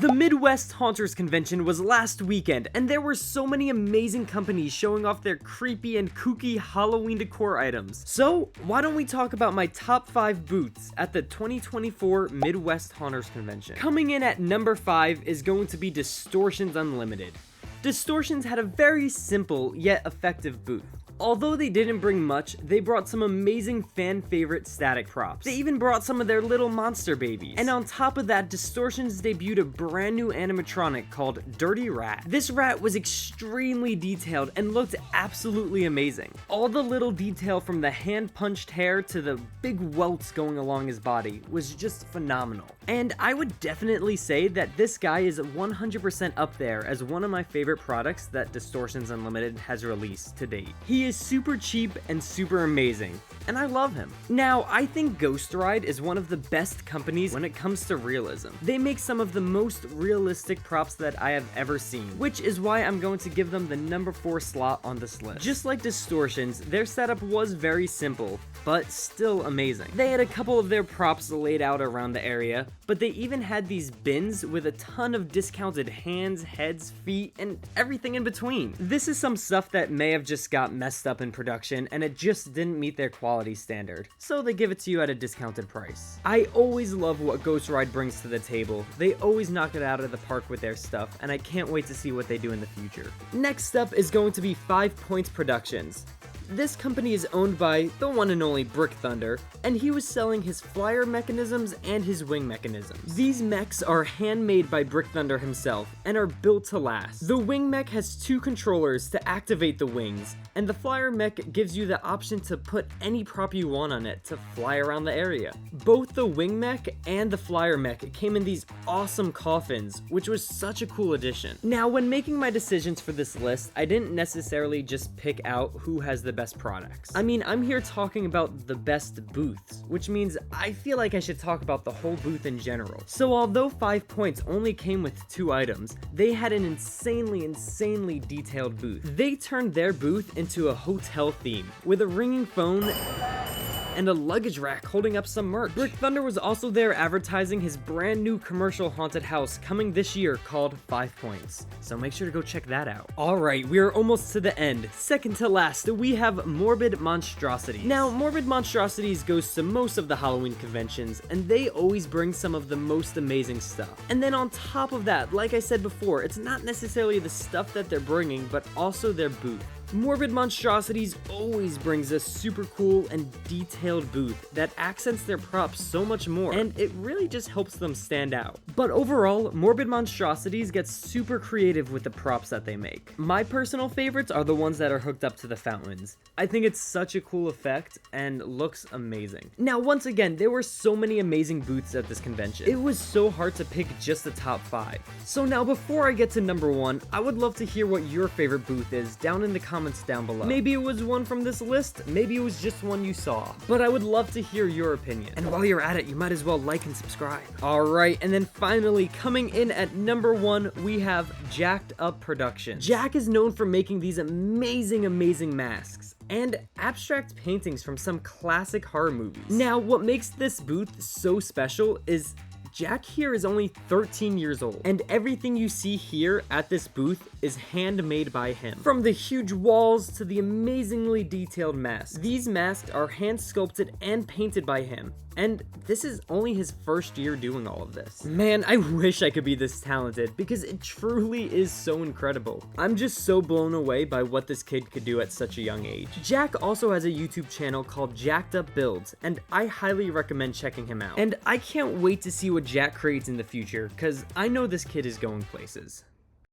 The Midwest Haunters Convention was last weekend, and there were so many amazing companies showing off their creepy and kooky Halloween decor items. So, why don't we talk about my top 5 booths at the 2024 Midwest Haunters Convention. Coming in at number 5 is going to be Distortions Unlimited. Distortions had a very simple yet effective booth. Although they didn't bring much, they brought some amazing fan favorite static props. They even brought some of their little monster babies. And on top of that, Distortions debuted a brand new animatronic called Dirty Rat. This rat was extremely detailed and looked absolutely amazing. All the little detail from the hand punched hair to the big welts going along his body was just phenomenal. And I would definitely say that this guy is 100% up there as one of my favorite products that Distortions Unlimited has released to date. He is super cheap and super amazing, and I love him. Now, I think Ghost Ride is one of the best companies when it comes to realism. They make some of the most realistic props that I have ever seen, which is why I'm going to give them the number 4 slot on this list. Just like Distortions, their setup was very simple, but still amazing. They had a couple of their props laid out around the area, but they even had these bins with a ton of discounted hands, heads, feet, and everything in between. This is some stuff that may have just got messed up in production and it just didn't meet their quality standard, so they give it to you at a discounted price. I always love what Ghost Ride brings to the table. They always knock it out of the park with their stuff, and I can't wait to see what they do in the future. Next up is going to be 5 Points Productions. This company is owned by the one and only Brick Thunder, and he was selling his flyer mechanisms and his wing mechanisms. These mechs are handmade by Brick Thunder himself and are built to last. The wing mech has 2 controllers to activate the wings, and the flyer mech gives you the option to put any prop you want on it to fly around the area. Both the wing mech and the flyer mech came in these awesome coffins, which was such a cool addition. Now, when making my decisions for this list, I didn't necessarily just pick out who has the best products. I mean, I'm here talking about the best booths, which means I feel like I should talk about the whole booth in general. So although 5 Points only came with 2 items, they had an insanely detailed booth. They turned their booth into a hotel theme with a ringing phone and a luggage rack holding up some merch. Brick Thunder was also there advertising his brand new commercial haunted house coming this year called 5 Points, so make sure to go check that out. Alright, we are almost to the end. Second to last, we have Morbid Monstrosities. Now, Morbid Monstrosities goes to most of the Halloween conventions, and they always bring some of the most amazing stuff. And then on top of that, like I said before, it's not necessarily the stuff that they're bringing, but also their booth. Morbid Monstrosities always brings a super cool and detailed booth that accents their props so much more, and it really just helps them stand out. But overall, Morbid Monstrosities gets super creative with the props that they make. My personal favorites are the ones that are hooked up to the fountains. I think it's such a cool effect and looks amazing. Now, once again, there were so many amazing booths at this convention. It was so hard to pick just the top 5. So now, before I get to number 1, I would love to hear what your favorite booth is down in the comments down below. Maybe it was one from this list, maybe it was just one you saw, but I would love to hear your opinion. And while you're at it, you might as well like and subscribe. Alright, and then finally, coming in at number 1, we have Jacked Up Productions. Jack is known for making these amazing masks and abstract paintings from some classic horror movies. Now, what makes this booth so special is Jack here is only 13 years old, and everything you see here at this booth is handmade by him. From the huge walls to the amazingly detailed masks. These masks are hand sculpted and painted by him, and this is only his first year doing all of this. Man, I wish I could be this talented, because it truly is so incredible. I'm just so blown away by what this kid could do at such a young age. Jack also has a YouTube channel called Jacked Up Builds, and I highly recommend checking him out. And I can't wait to see what Jack creates in the future, because I know this kid is going places.